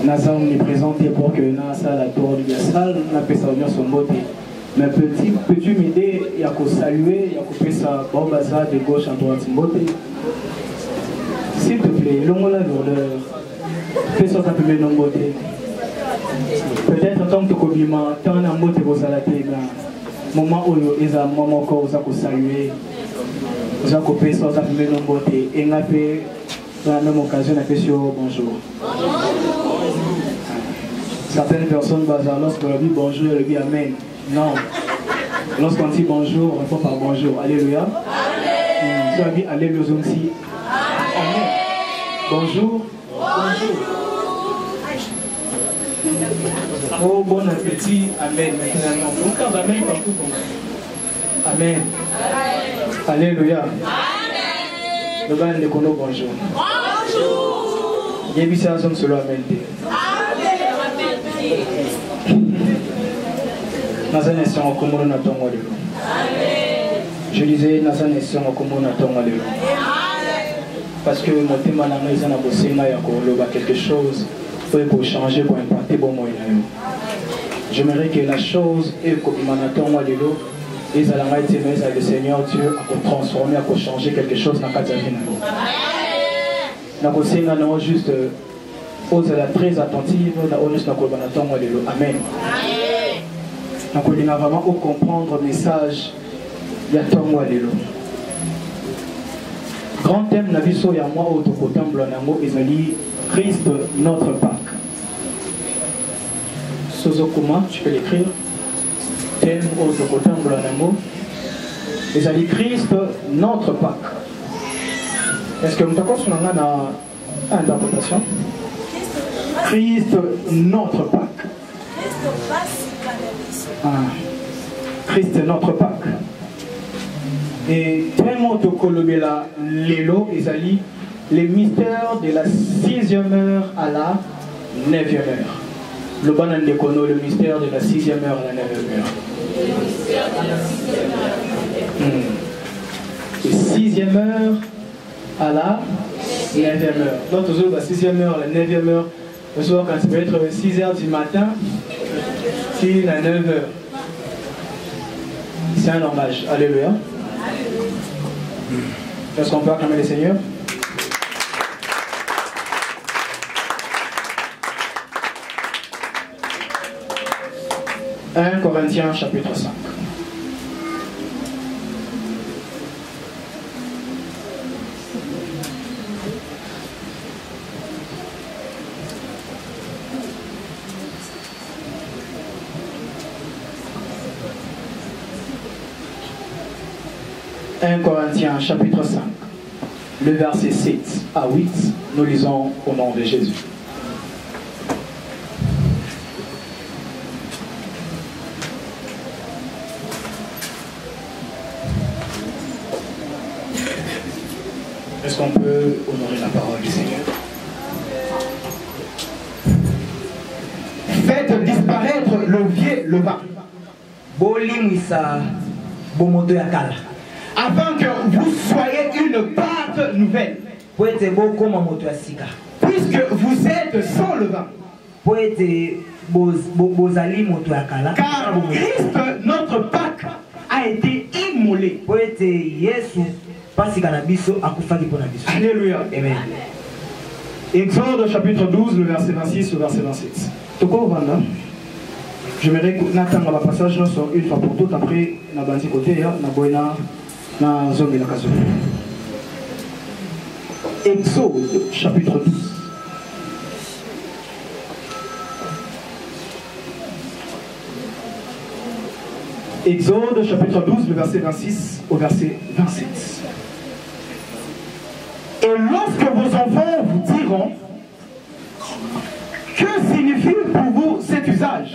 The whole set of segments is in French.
Naza omniprésente pour que Nasa la tour de la salle, on appelle ça son beauté. Mais peux-tu m'aider, il y a qu'à saluer, il y a qu'à faire ça, bon bazar de gauche à droite, beauté. S'il te plaît, l'homme la lourdeur, fais ça ta première non beauté. Peut-être en tant que compliment, tant en beauté vous allez la moment où ils ont moment encore vous allez saluer, vous allez faire ça ta première non beauté. Et on a fait dans la même occasion, on a fait sur bonjour. Certaines personnes, lorsqu'on leur dit bonjour, elles disent amen. Non. Lorsqu'on dit bonjour, on répond par bonjour. Alléluia. Amen. Si on dit alléluia aussi. Amen. Bonjour. Bonjour. Oh, bon appétit. Amen. Maintenant, donc, amen partout. Amen. Alléluia. Amen. Le gars de Kono, bonjour. Bonjour. Il y a une situation sur l'amen. Je disais parce que mon thème à la maison a bossé quelque chose pour changer, pour impacter bon moyen. J'aimerais que la chose est comme et le Seigneur Dieu a transformé, a changer quelque chose dans la vie. Nous juste très attentive amen. Donc on a vraiment comprendre le message de Tongo Alelo. Grand thème na biso ya moi autocotemple nango ezali Christ notre Pâque. Sozokuma, tu peux l'écrire. Thème autocotemple nango ezali Christ notre Pâque. Est-ce que nous avons une interprétation? Christ notre Pâque. Christ notre Pâque. Et tellement de Kolobela Lelo Ezali, les mystères de la 6e heure à la 9e heure. Le banan de Kono, le mystère de la 6e heure à la 9e heure. 6e heure à la 9e heure. Donc toujours la 6e heure à la 9e heure. Le soir quand il peut être 6h du matin, c'est à 9h. C'est un langage. Alléluia. Est-ce qu'on peut acclamer le Seigneur? « 1 Corinthiens chapitre 5. « 1 Corinthiens chapitre 5, le verset 7 à 8, nous lisons au nom de Jésus. Est-ce qu'on peut honorer la parole du Seigneur? Faites disparaître le vieux levain. Afin que vous soyez une pâte nouvelle. Puisque vous êtes sans levain. Car Christ, notre Pâque, a été immolé. Alléluia. Amen. Exode chapitre 12, le verset 26 au verset 27. J'aimerais n'attendre le passage une fois pour toutes. Après, na bandi côté, na boina, na zone la kazo. Exode chapitre 12. Exode chapitre 12, le verset 26 au verset 27. Et lorsque vos enfants vous diront, que signifie pour vous cet usage?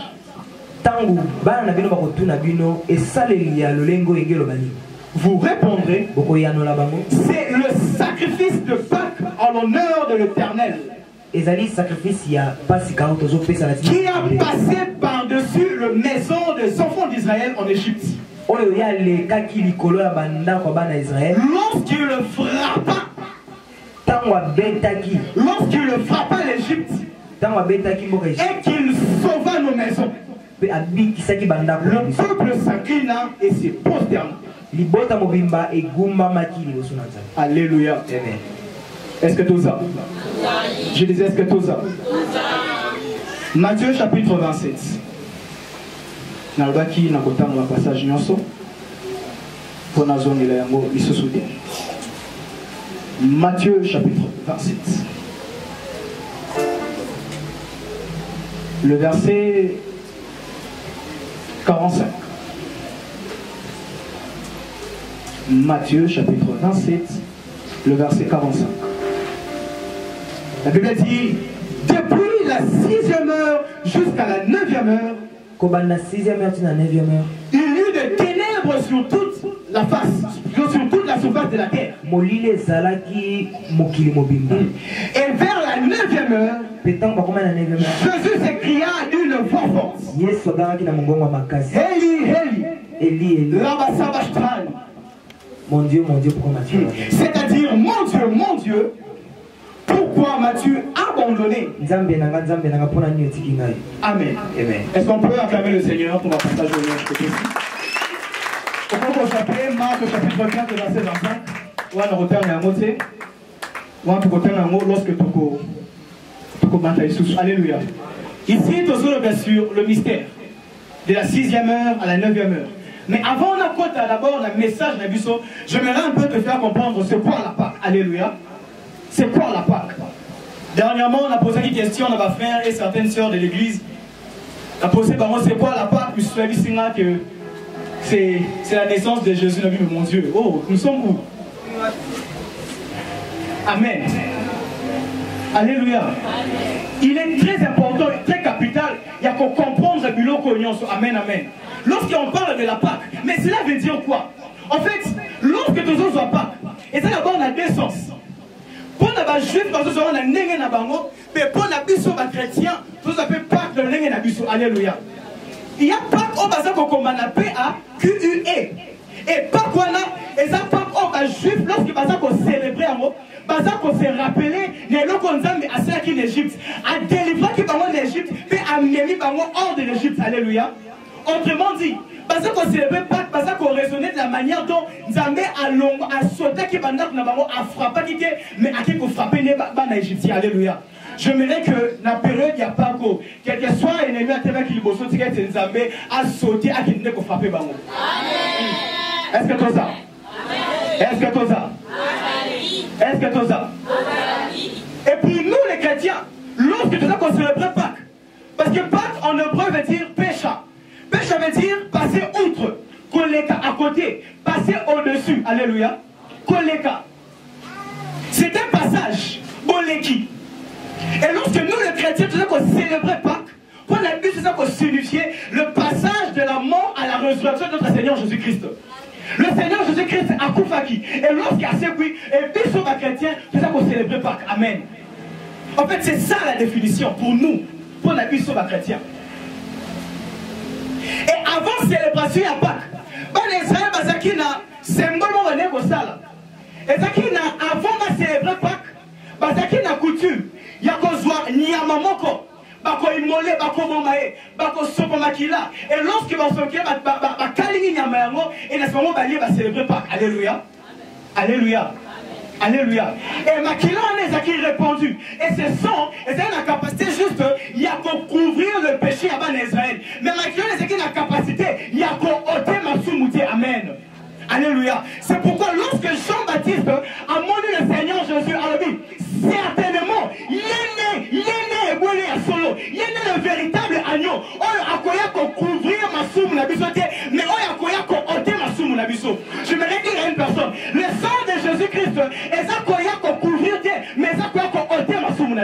Vous répondrez, c'est le sacrifice de Pâques en l'honneur de l'Éternel, qui a passé par-dessus la maison des enfants d'Israël en Égypte. Lorsqu'il frappa l'Égypte, et qu'il sauva nos maisons. Le peuple s'inclina et se prosterna. Alléluia. Amen. Est-ce que tout ça? Je disais, est-ce que tout ça? Matthieu chapitre 27. Nalbaki nakotanga la passage nyonso. Pour la zone de yango iso soudien. Matthieu chapitre 27. Le verset 45. Matthieu chapitre 27, le verset 45. La Bible dit, depuis la 6e heure jusqu'à la 9e heure, il y eut des ténèbres sur toute la face, sur toute la surface de la terre. Et vers la 9e heure, Jésus s'écria d'une voix forte. Eli, Eli, lama sabachthani. Mon Dieu, pourquoi m'as-tu abandonné? C'est-à-dire, mon Dieu, pourquoi m'as-tu abandonné? Amen. Est-ce qu'on peut acclamer le Seigneur pour la partage de l'honneur ici? Au cours du chapitre, Marc chapitre 4, verset 25, on a retenu un mot, on a retenu un mot lorsque tu commences. Alléluia. Ici, tu as bien sûr le mystère de la 6e heure à la 9e heure. Mais avant d'abord le message de Busso, j'aimerais un peu te faire comprendre c'est quoi la Pâque. Alléluia. C'est quoi la Pâque? Dernièrement, on a posé une question à ma frère et certaines sœurs de l'église. On a posé c'est quoi la Pâque? Je me suis dit que c'est la naissance de Jésus, mon Dieu. Oh, nous sommes où? Amen. Alléluia. Il est très important, très capital. Il y a qu'on comprendre le bulot qu'on y a. Amen, amen. Lorsqu'on parle de la Pâque, mais cela veut dire quoi? En fait, lorsque nous sommes à Pâque, et ça d'abord on a deux sens. Pour les juifs, parce que nous avons un nègre na bango, mais pour les chrétiens, nous avons Pâque de nègre na biso. Alléluia. Il y a Pâque au bazar qu'on commande P-A-Q-U-E. Et Pâque et ça Pâque au juif lorsque bazar qu'on célébrait en haut. Bazar qu'on s'est rappelé, les locaux qu'on a mis en Égypte, à délivrer qui bango l'Égypte, puis à mener bango hors de l'Égypte. Alléluia. Autrement dit, parce qu'on célébrait Pâques, parce qu'on raisonnait de la manière dont Nzambé a sauté qui a frappé, mais à qui qu'on frappait les Égyptiens. Alléluia. Je m'aimerais que dans la période, il n'y a pas que quel que soit l'ennemi à terre qui lui bosse, Nzambé a sauté à qui qu'on frappait. Est-ce que tout ça? Est-ce que tout ça? Est-ce que tout ça? Et pour nous les chrétiens, lorsque tout ça qu'on célébrait Pâques, parce que Pâques en hébreu veut dire pécha. Pécha veut dire passer outre, koleka à côté, passer au-dessus. Alléluia. Koleka. C'est un passage, boleki. Et lorsque nous les chrétiens, tout ça qu'on célébrait Pâques, pour la Bible, c'est ça qu'on signifiait le passage de la mort à la résurrection de notre Seigneur Jésus-Christ. Le Seigneur Jésus-Christ a Koufaki. Et lorsqu'il a sécuit, et puis sur la chrétien, c'est ça qu'on célébrait Pâques. Amen. En fait, c'est ça la définition pour nous, pour la Bible sur la chrétien. Et avant célébration à Pâques, les Israéliens bazaki na symbole mo wane ko sala. Ezaki na avant ma célébrer Pâques, bazaki na coutume ya ko zwa nyama moko, bako imole, bako momae, bako sopo makila. Et lorsque ba soke ba kalingi nyama yango et na ce moment ba lié ba célébrer Pâques. Alléluia. Alléluia. Alléluia. Et Makila en est répondu. Et ce sang, et c'est la capacité juste, il y a qu'à couvrir le péché avant Israël. Mais Makila en est la capacité, il y a qu'à ôter ma soumouté. Amen. Alléluia. C'est pourquoi lorsque Jean-Baptiste a montré le Seigneur Jésus à la Bible, certainement, il est né à solo. Il est né le véritable agneau. On a qu'à couvrir ma soumouté, mais on a qu'à ôter ma soumouté. Je me dire à une personne, le sang de Jésus-Christ, et ça qu'on couvrir, mais ça qu'on ôter ma soumouté.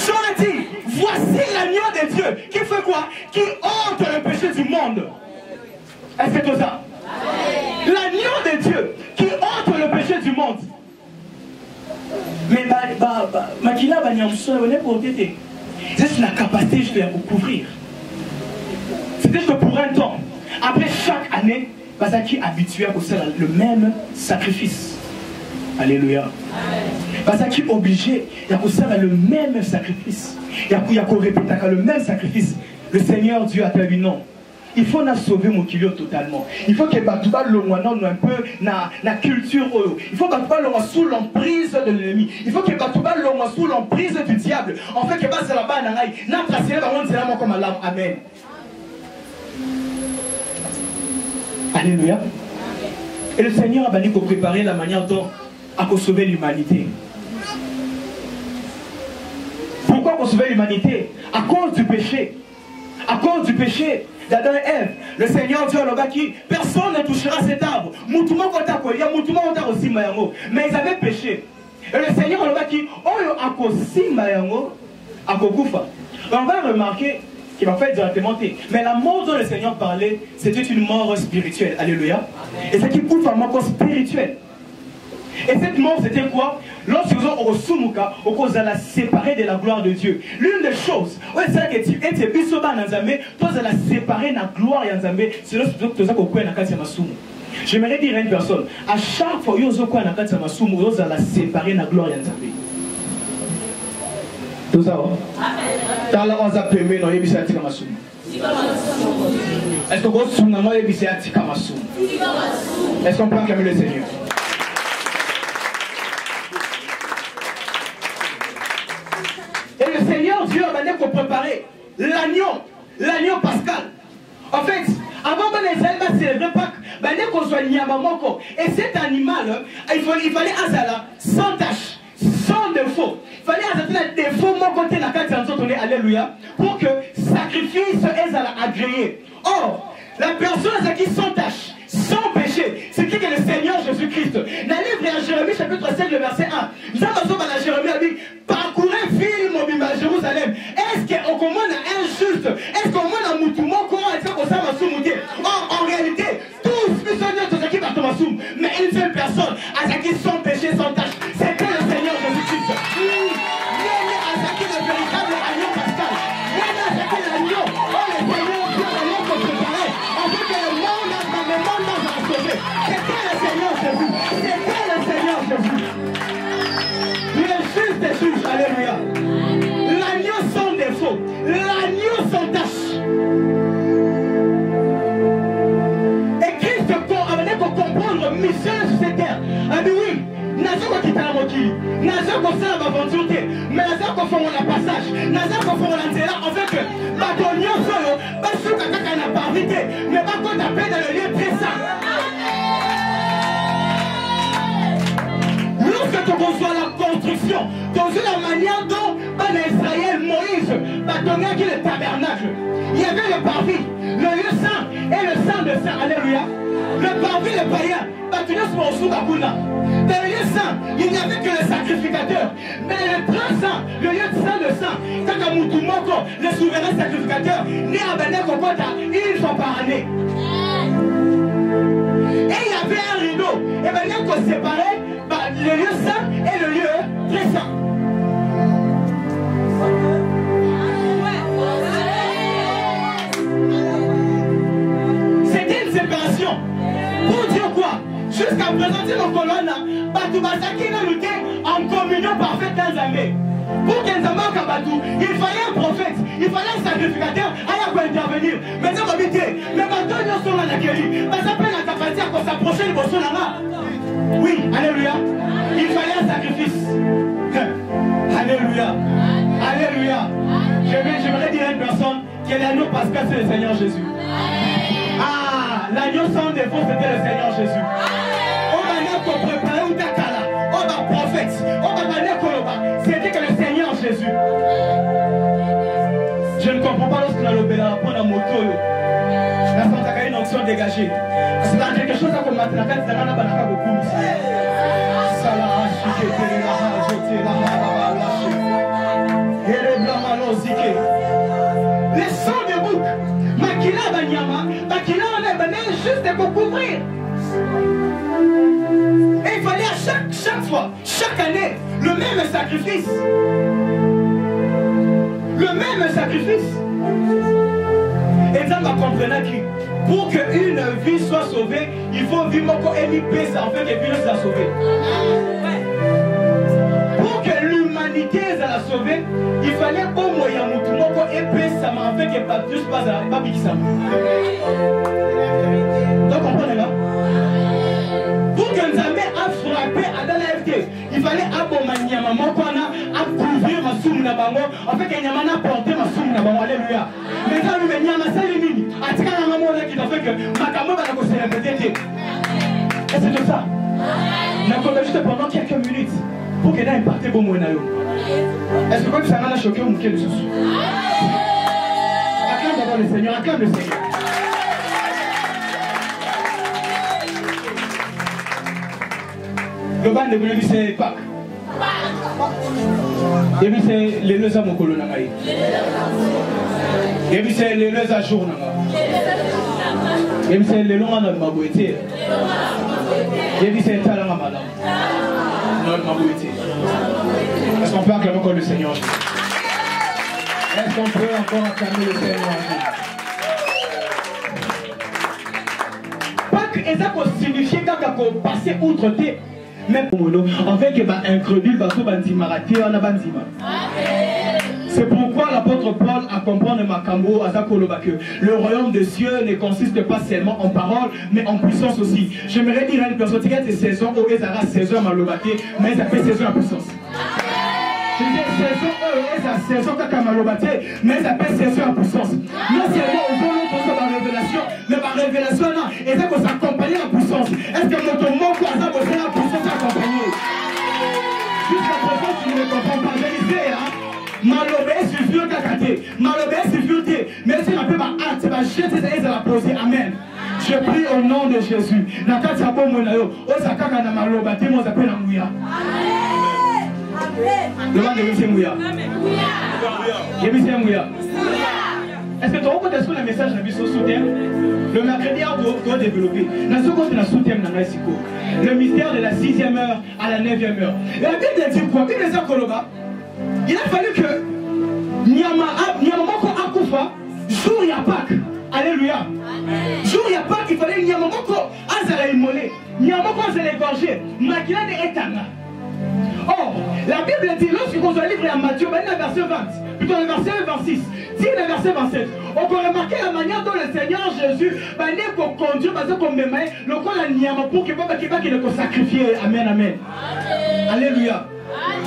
Jean a dit, voici l'agneau de Dieu qui fait quoi? Qui ôte le péché du monde. Est-ce que tout ça? L'agneau de Dieu qui ôte le péché du monde. Mais Makila pour c'est la capacité de le couvrir. C'était juste pour un temps. Après chaque année, Bazaki habitué à faire le même sacrifice. Alléluia. Bazaki obligé, il y a le même sacrifice. Il y a répéter le même sacrifice. Le Seigneur Dieu a dit non. Il faut sauver mon kilo totalement. Il faut que Batouba l'onguano un peu na culture. Il faut que Batouba l'onguano sous l'emprise de l'ennemi. Il faut que Batouba l'onguano sous l'emprise du diable. En fait, que Batouba là-bas n'a pas tracé la monde, c'est là comme Allah. Amen. Alléluia. Et le Seigneur a dit pour préparer la manière dont à sauver l'humanité. Pourquoi pour sauver l'humanité? À cause du péché. À cause du péché d'Adam et Ève. Le Seigneur Dieu a dit personne ne touchera cet arbre. Mais ils avaient péché. Et le Seigneur a dit on va remarquer qu'il va faire directement. Mais la mort dont le Seigneur parlait, c'était une mort spirituelle. Alléluia. Et c'est qui couvre une mort spirituelle. Et cette mort, c'était quoi? Lorsque vous êtes au Sumuka, vous allez séparer de la gloire de Dieu. L'une des choses, c'est que tu es séparer la gloire de Dieu. C'est lorsque vous êtes au J'aimerais dire à une personne, à chaque fois que vous êtes vous allez séparer la gloire de Dieu. Tout ça, est-ce que vous est-ce qu'on peut acclamer le Seigneur? Et le Seigneur Dieu a demandé pour préparer l'agneau pascal. En fait, avant que les Israéliens célébrer Pâques, et cet animal, il fallait Azala sans tache, sans défaut. Il fallait Azala défaut, mon côté la carte alléluia, pour que sacrifice est agréé. Or, la personne qui sans tache, sans péché, c'est qui que le Seigneur Jésus-Christ. Dans le livre de Jérémie, chapitre 5, le verset 1, nous avons Jérémie a dit parcourez ville mobile à Jérusalem. Est-ce qu'on commande un juste? Est-ce qu'on commande un moutoumon? En réalité, tous les seigneurs de qui partent mais une seule personne, à qui sans péché, sans tâche, c'était le Seigneur Jésus-Christ. Le véritable agneau pascal. L'agneau. Oh, le Seigneur Dieu, l'agneau qu'on préparait. En fait, que le monde a sauvé. C'était le Seigneur Jésus. C'était le Seigneur Jésus. Il est juste et juste. Alléluia. L'agneau sans défaut. L'agneau sans tâche. Et Christ a amené pour comprendre mission sur cette terre. Ah oui, Nazo qui t'a moqué, Nazo qui s'en va aventure, mais Nazo qui fait mon passage, Nazo qui fait mon antenne. En fait, Batonio solo, parce que quelqu'un n'a pas invité, mais pas qu'on t'appelle dans le lieu très saint. Lorsque tu reçois la construction, dans la manière dont Israël, Moïse, Batonio qui est le tabernacle, il y avait le parvis, le lieu saint et le saint de saint. Alléluia. Le parvis, le païen, Batonio se passe sous Bakuna. Dans le lieu saint, il n'y avait que le sacrificateur. Mais le très saint, le lieu saint de saint, quand Moutoumoko, le souverain sacrificateur, né à Bené Kokota, une fois par année. Et il y avait un rideau. Et maintenant qu'on séparait le lieu saint et le lieu très saint. C'était une séparation. Pour dire quoi? Jusqu'à présenter nos colonnes, Batoubazaki n'a lutté en communion parfaite dans Zambé. Pour qu'un Zambé Kabatou, il fallait un prophète, il fallait un sacrificateur, à intervenir. Maintenant, on va vite. Mais Batou, nous sommes en accueilli. Parce que après, on a fait pour s'approcher du Bolsonaro. Oui, alléluia. Il fallait un sacrifice. Alléluia. Alléluia. J'aimerais dire à une personne que l'agneau pascal, c'est le Seigneur Jésus. Ah, l'agneau sans défaut, c'était le Seigneur Jésus. On va dire qu'on préparait ou Dakala, on va prophète, on va dire qu'on c'était que le Seigneur Jésus. Je ne comprends pas lorsqu'on a l'obéla pour la moto. La Santa a une onction dégagée. C'est dans quelque chose comme maintenant, quand tu as un banaka beaucoup. Les sons de bouc, Makila Banyama, Makila on a juste pour couvrir. Et il fallait à chaque fois, chaque année, le même sacrifice. Le même sacrifice. Et ça m'a compris que pour qu'une vie soit sauvée, il faut vivre encore et ça en fait que vie soit sauvée. l'humanité a sauvé, il fallait au moyen de tout le monde épais, ça m'a fait que pas plus pas ça. Donc comprenez-vous? Pour que nous ayons frappé à la FT, il fallait abomanier maman qu'on a couvrir ma somme na bango, en fait qu'il y a mana porter ma somme na bango, alléluia. Mais quand nous venons à Salimini, à Tika maman qui a fait que ma caméra va se répéter. Et c'est tout ça. Nous avons juste pendant quelques minutes pour que nous ayons impacté bon moyen. Est-ce que vous avez choqué ou mouqué le sous? Acclame d'abord le Seigneur, acclame le Seigneur. Le ban de Boulé, c'est Pâques. Et puis c'est les leus à mon colon. Et puis c'est les leus à jour. Et puis c'est les longs à notre mabouété. Et puis c'est talent à madame. Notre mabouété. Est-ce qu'on peut acclamer encore le Seigneur? Est-ce qu'on peut encore acclamer le Seigneur? Pâques, et ça signifie qu'on passer outre tes. Mais en fait, il va incrédule, c'est pourquoi l'apôtre Paul a compris Makambo que le royaume des cieux ne consiste pas seulement en parole, mais en puissance aussi. J'aimerais dire à une personne qui a des saisons où ils aura saison malobate, mais ils appellent saison la puissance. Je dis saison où ils saison malobate, mais ils appellent saison la puissance. Non seulement au fond, nous pensons la révélation, mais par révélation, ils ont accompagné la puissance. Est-ce que notre mot a la puissance accompagnée? Jusqu'à présent, tu ne comprends pas. Je disais, malobé suffit au kakate, malobé suffit, mais si on peut pas c'est pas jeter ça et ça la poser. Amen. Je prie au nom de Jésus. Na kati ya bomo na yo, osakaka na maloba te mo zapela nguya. Amen. Demande de monsieur nguya. Amen. Nguya. Monsieur nguya. Est-ce que tu as reconnu le message de Bisso Soutien? Le mercredi, on doit développer. Dans ce côté, le mystère de la 6e heure à la 9e heure. La Bible dit quoi? Bible dit Koloba. Il a fallu que Nyamamoko Akufa, jour il y a Pâques. Alléluia. Jour il y a Pâques, il fallait Nyamamoko Azala immolé. Nyamamoko Azala égorgé. Makina de Etanga. Or, la Bible dit, lorsqu'on doit livrer à Matthieu, le verset 20, plutôt le verset 26, dit le verset 27, on peut remarquer la manière dont le Seigneur Jésus va conduire, comme le corps la Nyama pour que Papa qui va le sacrifier. Amen, amen. Alléluia.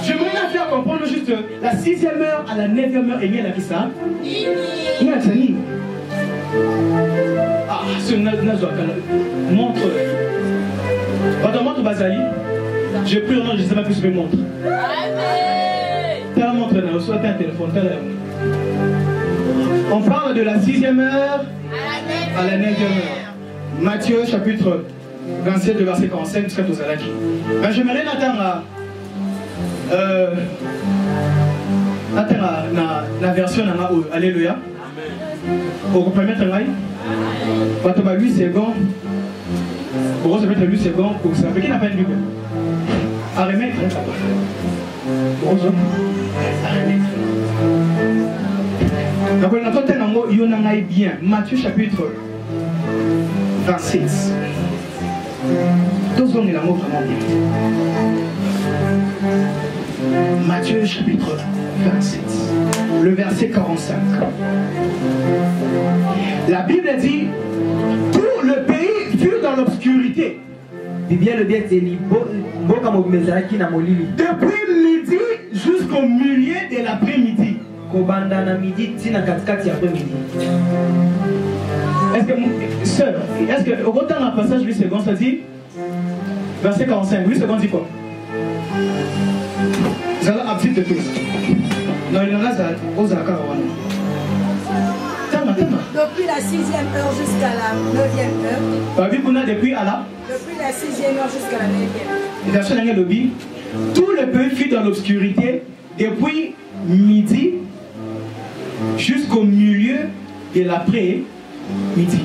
J'aimerais la faire comprendre juste la 6e heure à la 9e heure, et bien la vie ça. Il y a un tani. Ah, c'est une montre. Pendant montre Bazali. Je prie au nom de Jésus, que je me montre. Telle montre, soit un téléphone, on parle de la 6e heure à la 9e heure. Matthieu chapitre 27, de verset 45 jusqu'à Tozalaki. Ben, j'aimerais attendre la version de Alléluia. Vous comprenez très bien? Quand on va 8 secondes, pour se mettre 8 secondes, pour ça. Mais qui n'a pas une Bible? À remettre, bonjour. À remettre. Donc on entend un mot, il y en a bien. Matthieu chapitre 26. Deux secondes, il a un mot vraiment bien. Matthieu chapitre 27. Le verset 45. La Bible dit, tout le pays fut dans l'obscurité. Depuis midi jusqu'au milieu de l'après-midi. Est-ce que, sœur, est-ce que, au temps d'un passage 8 secondes, ça dit, verset 45, 8 secondes dit quoi? Vous allez abside de tous. Non, il y en a aux Akarawana. Depuis la 6e heure jusqu'à la 9e heure. Depuis la 6e heure jusqu'à la 9e heure. Tout le peuple fut dans l'obscurité depuis midi jusqu'au milieu de l'après-midi.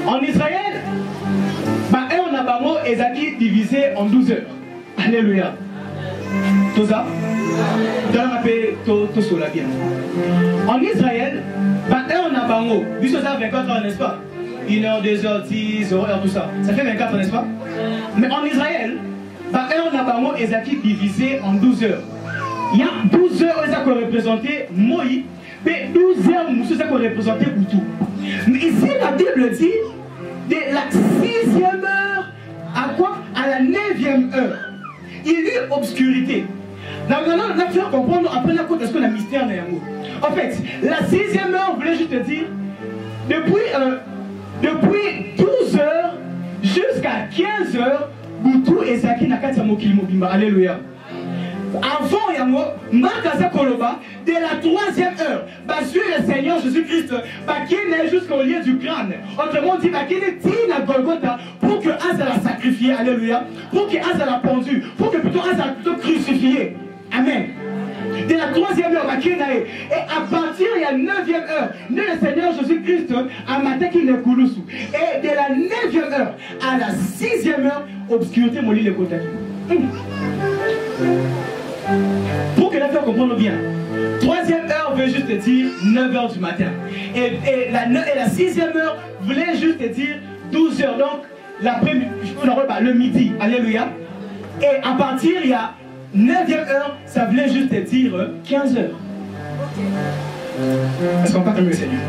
En Israël, on a Ezaki divisé en 12 heures. Alléluia. Tout ça? En Israël, on a bango. Puisque ça 24 heures, n'est-ce pas? 1 heure, 2 heures, 10 heures, tout ça. Ça fait 24 heures, n'est-ce pas? Mais en Israël, Par heure, Nabango est divisé en 12 heures. Il y a 12 heures qui sont représentées Moïse, mais 12 heures qui sont représentées Boutou. Mais ici, la Bible dit de la 6e heure à quoi? À la 9e heure. Il y a eu obscurité. Maintenant, on a fait comprendre après la côte, est-ce qu'on a mystère dans l'amour. En fait, la 6e heure, je voulais juste te dire, depuis 12 heures jusqu'à 15 heures, Boutou et Zaki Nakati Mokili Mobimba. Alléluia. Avant Yango, Makaza Koloba, de la 3e heure, suivre le Seigneur Jésus-Christ, qui est jusqu'au lieu du crâne. Autrement dit, qui est dit à Golgotha pour que Asa la sacrifié. Alléluia. Pour que Asa la pendu. Pour que plutôt Asa la plutôt crucifié. Amen. De la 3e heure, et à partir de la 9e heure, le Seigneur Jésus-Christ a Mataki le Koulousou. Et de la 9e heure à la 6e heure, obscurité mon lit le Kotaki. Pour que l'affaire comprenne bien, 3e heure veut juste dire 9 heures du matin. Et la 6e heure voulait juste dire 12 heures. Donc, le midi. Alléluia. Et à partir, il y a 9e heure, ça voulait juste dire 15 heures. Est-ce qu'on parle mieux, Seigneur?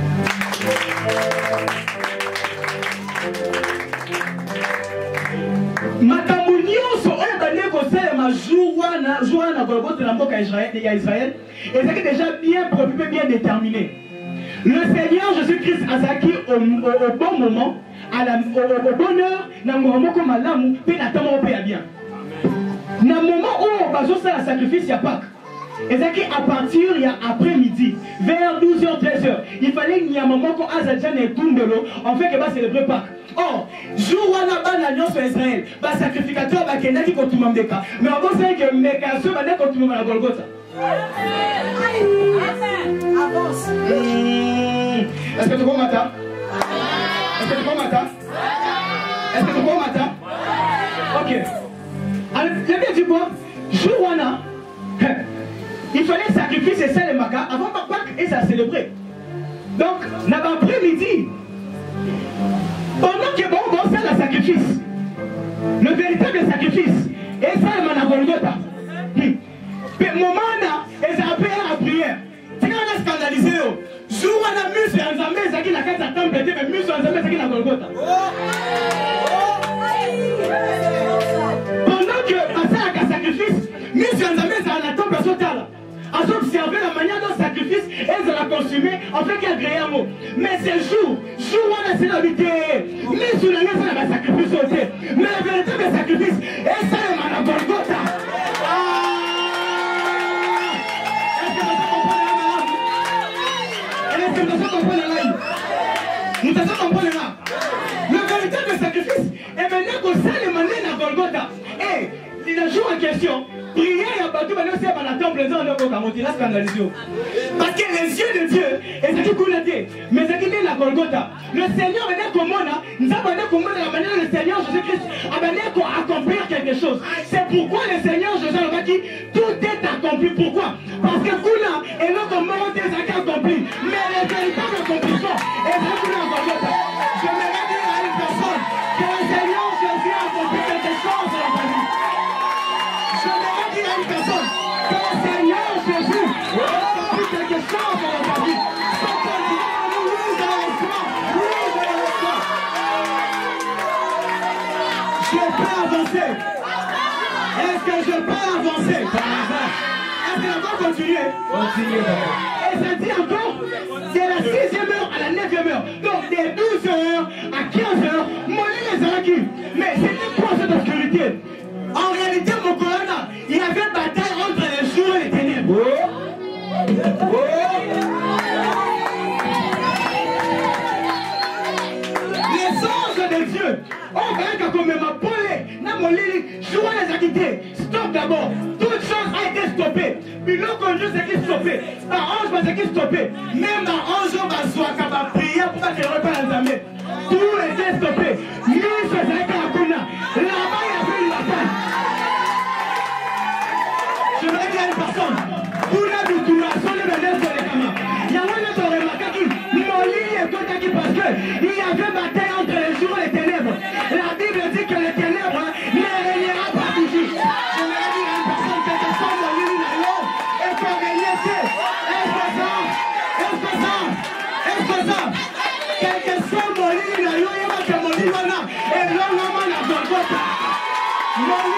Israël, et c'est déjà bien préoccupé, bien déterminé. Le Seigneur Jésus-Christ a Zaki au bon moment, au bon heure, dans le moment comme l'amour, puis n'attendons pas bien. Dans le moment où on va faire le sacrifice, il y a Pâques. Et c'est qu'à partir, il y a après-midi, vers 12h, 13h, il fallait qu'il y ait un moment qu'on a déjà un tour de l'eau, en fait, qu'il va célébrer Pâques. Or, jour où on a pas l'alliance sur Israël, le sacrificateur va gagner qui continue à faire. Mais on va dire que mes casseurs vont continuer à Golgotha. Avance. Est-ce que tu comprends matin? Est-ce que tu comprends matin? Est-ce que tu comprends matin? Ok. Alors, j'ai bien dit quoi? Jour où on a. Il fallait sacrifier ça les magas avant Pâques et ça célébrer. Donc, l'après-midi, pendant que bon, on fait le sacrifice, le véritable sacrifice, et ça, il m'a Golgotha. Mais moment là, et ça a payé la prière. Tu as scandalisé. Jour où on a mis sur un zamé, ça qui n'a qu'à s'attendre, mais mis sur un zamé, ça qui n'a Golgotha. Pendant que passer à un sacrifice, mis sur un zamé, ça n'a pas total. À observer la manière dont le sacrifice et de la consumer en fait qu'il y a un mot. Mais c'est jour où on a essayé d'habiter, mais sur la main, ça n'a pas sacrifice sauté. Mais le véritable sacrifice, et ça, il m'a Golgotha. Est-ce que vous comprenez là? Nous devons comprendre là. Le véritable sacrifice est maintenant qu'on sait les manières à Golgotha. Et le jour en question, prier et abattre, c'est par la temple de Dieu, la scandalisation. Parce que les yeux de Dieu, et c'est qui coule mais c'est qui est la Golgotha. Le Seigneur venait comme moi, nous avons vendu comme moi de la manière dont le Seigneur Jésus-Christ a venu accomplir quelque chose. C'est pourquoi le Seigneur Jésus a dit tout est accompli. Pourquoi? Parce que Koula est là comme moi, on est accompli. Mais le véritable accomplissement est là pour la Golgotha. Je me dire à une personne que le Seigneur Jésus a accompli quelque chose dans la vie. Je vais dire à une personne que le Seigneur Jésus a accompli quelque chose dans la vie. Son président nous louge dans l'espoir. Louge dans l'espoir. Je peux avancer. Est-ce que je peux avancer? Est-ce que je peux continuer? Continuez. Et ça dit encore, de la 6e heure à la 9e heure. Donc, des 12 heures à 15 heures, Molly les Araki. Mais c'était quoi cette obscurité? En réalité, mon colonna, il y avait une bataille entre les jours et les ténèbres. Les anges de Dieu, on va comme ma polé, n'a mon lit, jour les acquittés. Stop d'abord. Toute chose a été stoppée. Puis l'eau conduit, c'est qui stoppé. Par ange, c'est qui stoppé. Même par ange, on va soit qu'à ma prière pour pas qu'il n'y ait pas l'entamé. Tout était stoppé. Lui, c'est ça qui a connu. Là-bas, il y avait une bataille. Je voudrais dire à une personne, pour la douturation de l'élève de l'écama, il y a un autre remarqué qui mon lit est tout acquis parce qu'il y avait bataille entre les jours et les ténèbres. La Bible dit que les ténèbres ne régnera pas toujours. Yes,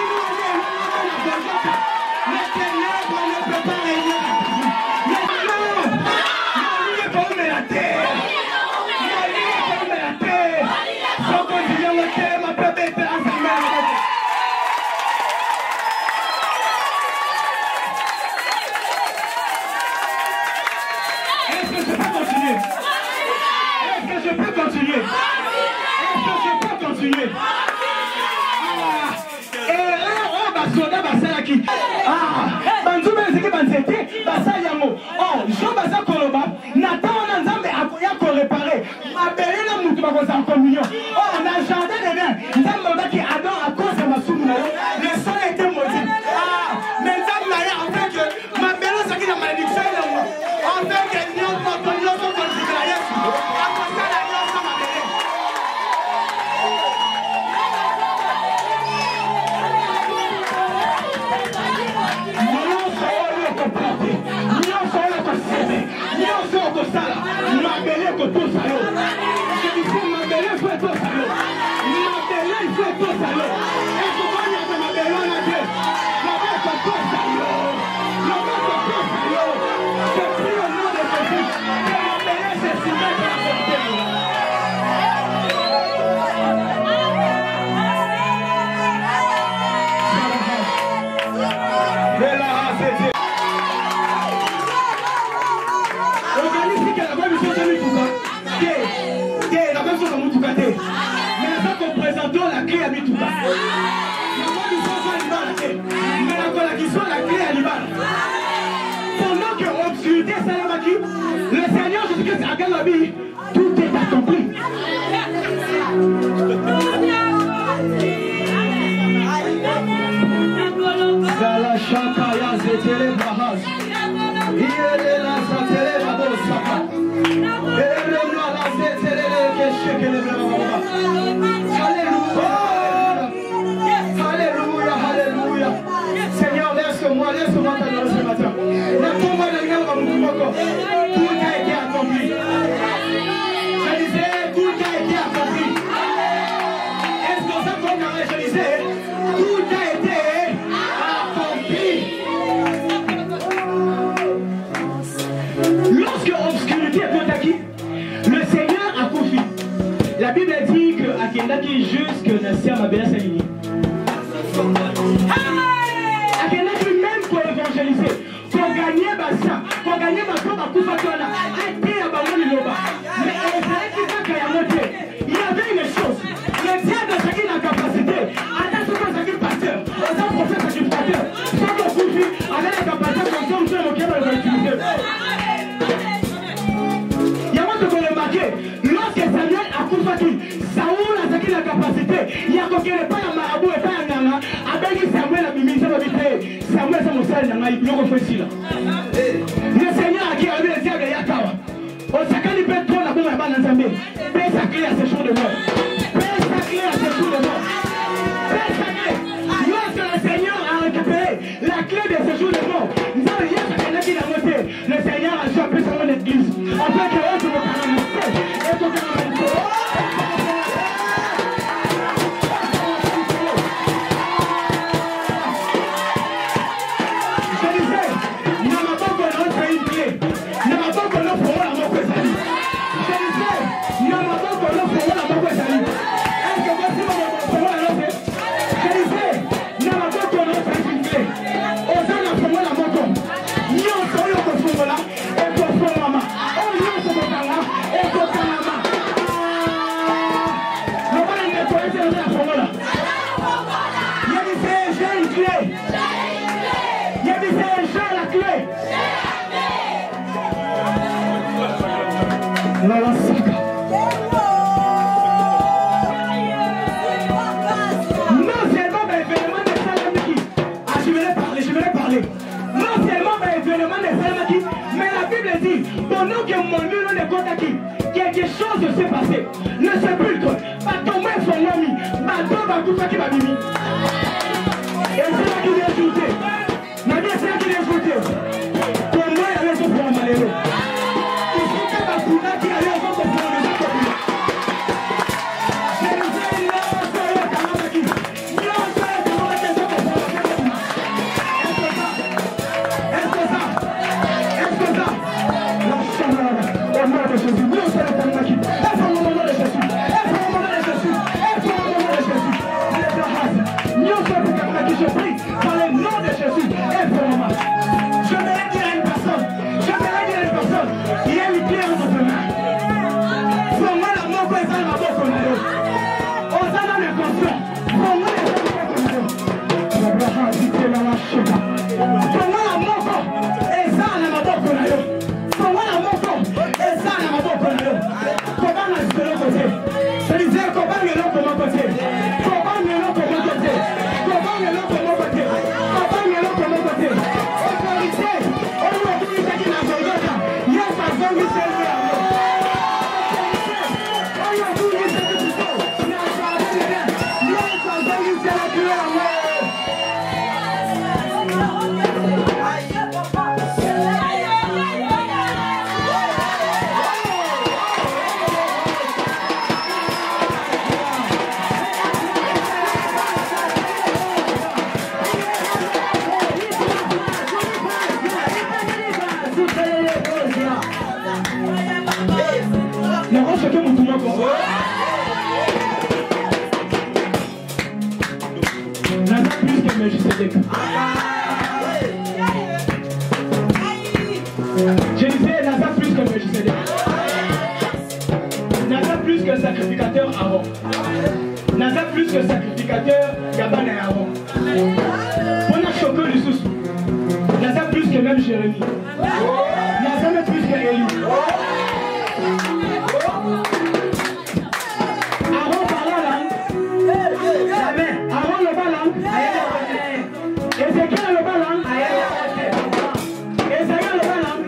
Nathan plus que Melchisedec. Je disais Nathan plus que Melchisedec. Nathan plus que sacrificateur Aaron. Nathan plus que sacrificateur Yaban et Aaron. On a choqué le sous. Nathan plus que même Jérémie. Nathan plus que Élie. Aaron parlait la langue. Aaron le bas langue. Ézéchiel le bas langue. Esaïe le bas langue.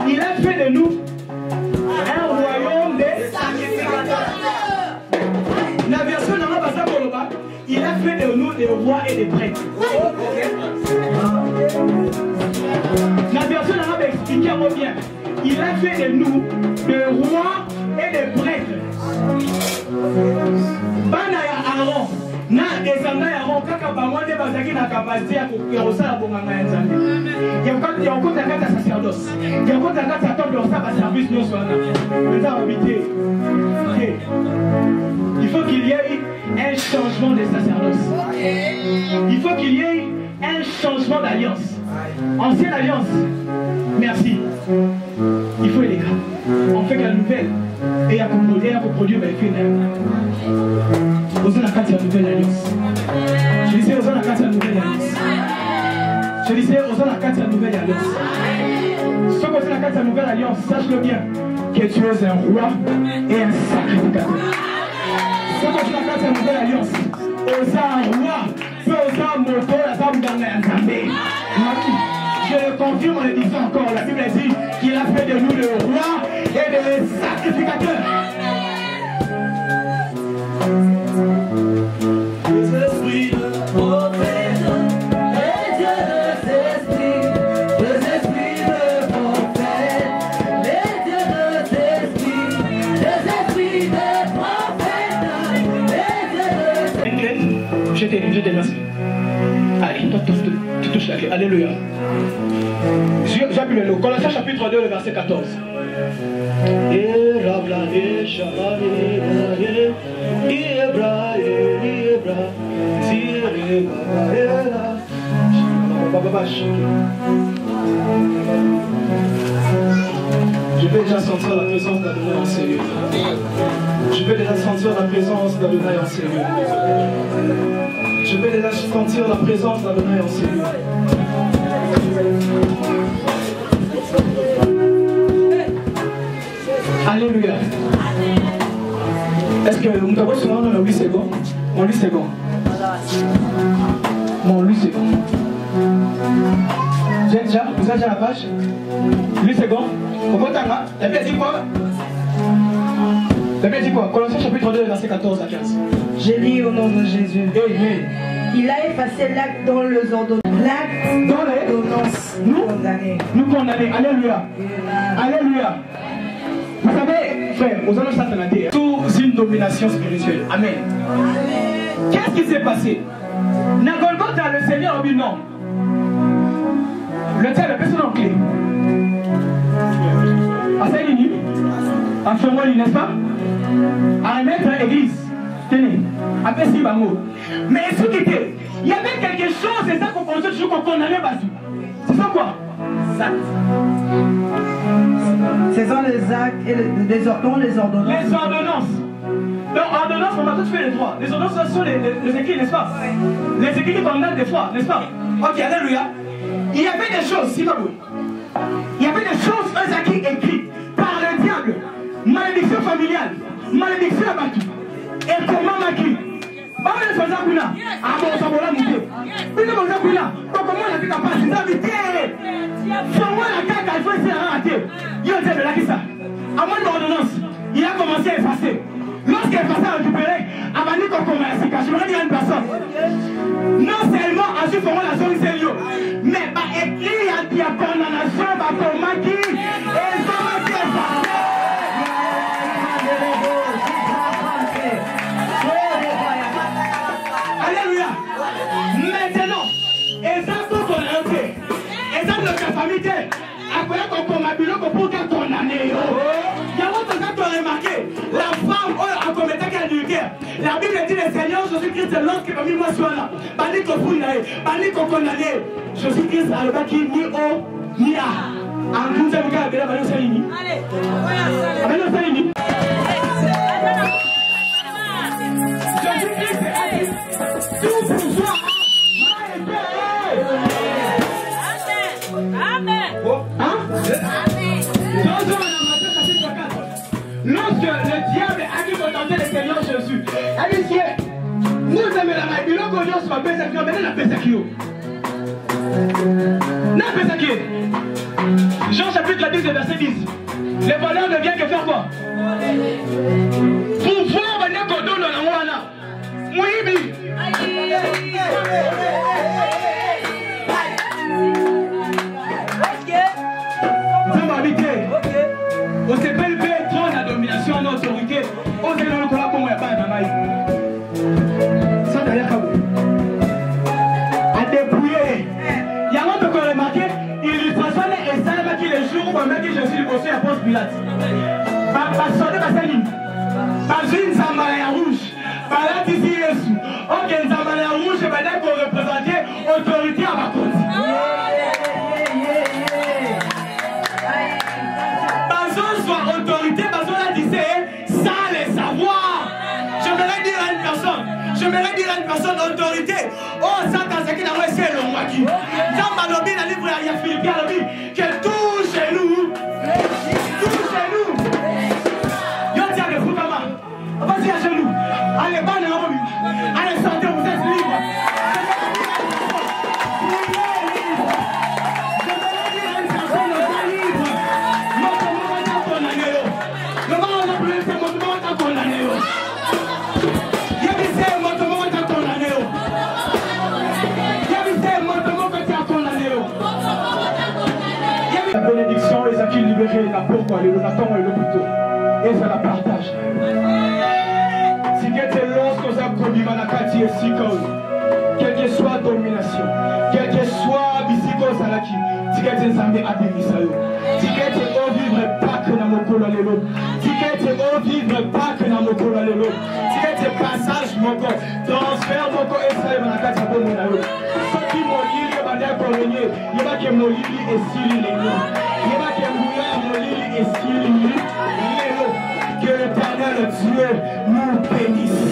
Il a fait de nous un royaume des sacrificateurs. La version de Boloba, il a fait de nous des rois et des prêtres. La version de explique bien. Il a fait de nous des rois et des prêtres. Banaya Aaron. Na descendant Aaron kaka bamwande bazaki na capacité ya kosala bonganga ya Nzambe. Ya kokota kata sacerdoce. Ya kokota kata temple de sa service nyonso wana. Eza habité. Il faut qu'il y ait un changement de sacerdoce. Il faut qu'il y ait un changement d'alliance. Ancienne alliance. Merci. Il faut les gars. On fait que la nouvelle. Et il y a pour produire mes filles. Vous avez la carte de la nouvelle alliance. Je disais, vous avez la carte de la nouvelle alliance. Je disais, vous avez la carte de la nouvelle alliance. Ceux qui ont la carte de la nouvelle alliance, sache-le bien que tu es un roi et un sacrificateur. Ceux qui ont la carte de la nouvelle alliance, vous êtes un roi, vous êtes un moto, la femme dans l'Inzambé. Je le confirme en le disant encore. La Bible dit qu'il a fait de nous le roi et des sacrificateurs. Les esprits de prophète, les dieux de esprits, les esprits de prophète, les dieux de esprits, les esprits de prophète, les dieux de... Je te remercie. Allez, tu touches la clé. Alléluia. J'appuie le Colossiens chapitre 2, le verset 14. Je vais déjà sentir la présence d'Adonai en Seigneur. Je vais déjà sentir la présence d'Adonai en Seigneur. Je vais déjà sentir la présence d'Adonai en Seigneur. Alléluia. Est-ce que nous avons souvent dans le 8 secondes? Mon 8 secondes. Mon 8 secondes. Vous êtes déjà à la page? 8 secondes. Comment t'as là? La Bible dit quoi? La Bible dit quoi? Colossiens chapitre 2, verset 14 à 15. J'ai lu au nom de Jésus. Amen. Il a effacé l'acte dans les ordonnances. L'acte dans les ordonnances. Nous condamner. Alléluia. Alléluia. Vous savez, frère, aux annonces satanatés, sous une domination spirituelle. Amen. Qu'est-ce qui s'est passé? Nagolgotha, le Seigneur a dit non. Le tel, la personne en clé. À Saïlini, à Fomoli, n'est-ce pas? À remettre l'église. Tenez, à Pessi Bango. Mais ce qui était, il y avait quelque chose, c'est ça qu'on pensait toujours qu'on condamnait Bazou. C'est ça quoi? Ça. Ce sont les actes et les ordonnances. Les ordonnances. Donc, ordonnances, on a tous fait les trois. Les ordonnances, ce sont les écrits, n'est-ce pas? Les écrits qui condamnent des fois, n'est-ce pas? Ok, alléluia. Il y avait des choses, si vous il y avait des choses, eux, qui écrites par le diable. Malédiction familiale, malédiction à Baki. Et comment Maki? Comment les faisait Kuna? Ah bon, ça va la monter. Puis comment on a Kuna? Comment on a fait la passe? C'est invité. Faut moi la caca, il faut essayer de rater. Il y a de la qui ça. À moins d'ordonnance, il a commencé à effacer. Lorsqu'il est passé à récupérer, Abani Kokoma, c'est caché. Je me dis à une personne. Non seulement à ce moment la zone sérieux, mais par écrit, il y a des condamnations, par Komaki, et ça va se passer. condamné. Remarqué, la femme a commis un adultère. La Bible dit le Seigneur Jésus-Christ, lorsque parmi moi soit là, bani ko fouinae, bani ko condamné. Jésus-Christ a le baki ni o ni a. En tout cas, vous avez la valeur salini. Allez, valeur salini. Jésus-Christ a dit tout pouvoir. Lorsque le diable a dû contenter le Seigneur Jésus, elle dit nous aimons la main, il a connu ce qu'on peut s'acquérir, mais n'a pas s'acquérir. N'a pas s'acquérir. Jean chapitre 10, verset 10. Les voleurs ne viennent que faire quoi? Pour voir venir qu'on donne dans la moana. Mouibi. Ça m'a habité. On s'appelle la domination en autorité. On s'est dans le collab pour moi, pas d'amaï. Ça d'ailleurs, à dépouiller. Il y a un autre qu'on a remarqué, illustration et ça va qui les jours où on met que je suis le conseil à Ponce Pilate. Pas sonner, pas saline. Pas une Zambalaya rouge. Pas là, ici, Yesu. Ok, une Zambalaya rouge, c'est pas qu'on représentait autorité à ma cause. Autorité, parce qu'on a dit sans les savoir. Je me dire à une personne autorité. Oh, ça, dans ce qui n'a pas essayé le moi qui. Dans ma lobby, la livre, il y a Philippe Galobi, que tout chez nous. Tout chez nous. Yo, tiens, le Foukama. Vas-y, à genoux. Allez, ban la lobby. Allez, sortez, vous êtes libre. La bénédiction est qui libérée, la pourquoi, le Nathan et le couteau. Et ça la partage. Si quelqu'un lorsque ça produit Manakati et Sikon, quelle que soit domination, quelle que soit Bisiko Salaki, si quelqu'un s'en met à Demisayo, si quelqu'un au vivre pas que dans mon colonelo, si quelqu'un au vivre pas que dans mon colonelo, si quelqu'un passage mon corps, transfert mon corps et ça est Manakati à bon monayo. Qui m'ont dit, il y a des coloniers, il y a des molili et sili les noms. Il y a des mouillants, molili et sili les noms. Que l'Éternel Dieu nous bénisse.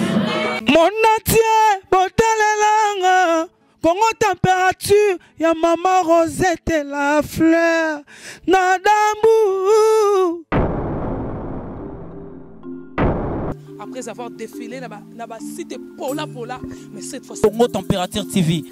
Mon atier, botelelanga, Congo température, ya maman Rosette et la fleur, Nadambu. Après avoir défilé là-bas, c'était Pola, mais cette fois-ci. Congo Température TV.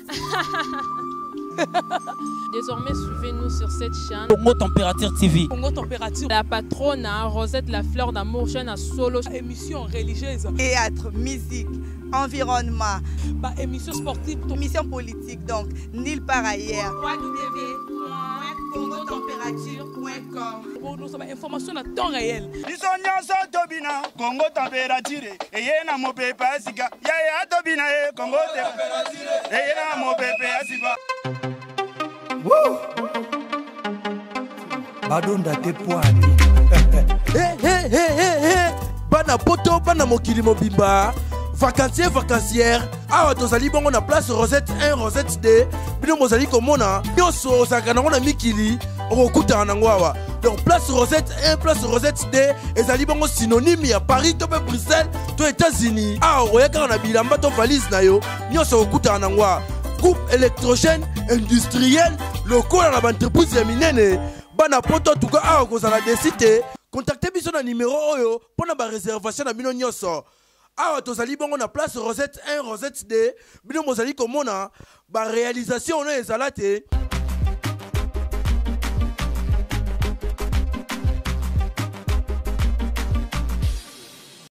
Désormais, suivez-nous sur cette chaîne. Congo Température TV. Congo Température. La patronne, Rosette, la fleur d'amour, jeune à solo. Émission religieuse. Théâtre, musique, environnement. Bah, émission sportive. Émission politique, donc, nulle part ailleurs. www.congotempérature.com. Pour nous avoir information à temps réel. Congo Température. Et y a mon pépé Asika. Ya Tobina, Congo Température. Et y a mon pépé Asika. Badonda te poani. Bana poto, bana mokili mobimba. Vacancier, vacancière. Awa tozali bongo na place Rosette 1, Rosette 2. Bino mozali komona. Yoso osakana ngona mikili. Okuta nango awa. Donc place Rosette 1, place Rosette 2. Ezali bongo synonyme ya Paris, to pe Bruxelles, to États-Unis. Awa oyaka na bilamba to valise na yo. Yoso okuta nango awa. Groupe électrogène industriel local na entreprise ya minene. Bana poto tuka awa kozala desite. Contactez biso na numéro oyo pona ba réservation na bino nyoso. Awa tozali bongo na place Rosette 1, Rosette 2. Bino mozali komona ba réalisation ono ezala te.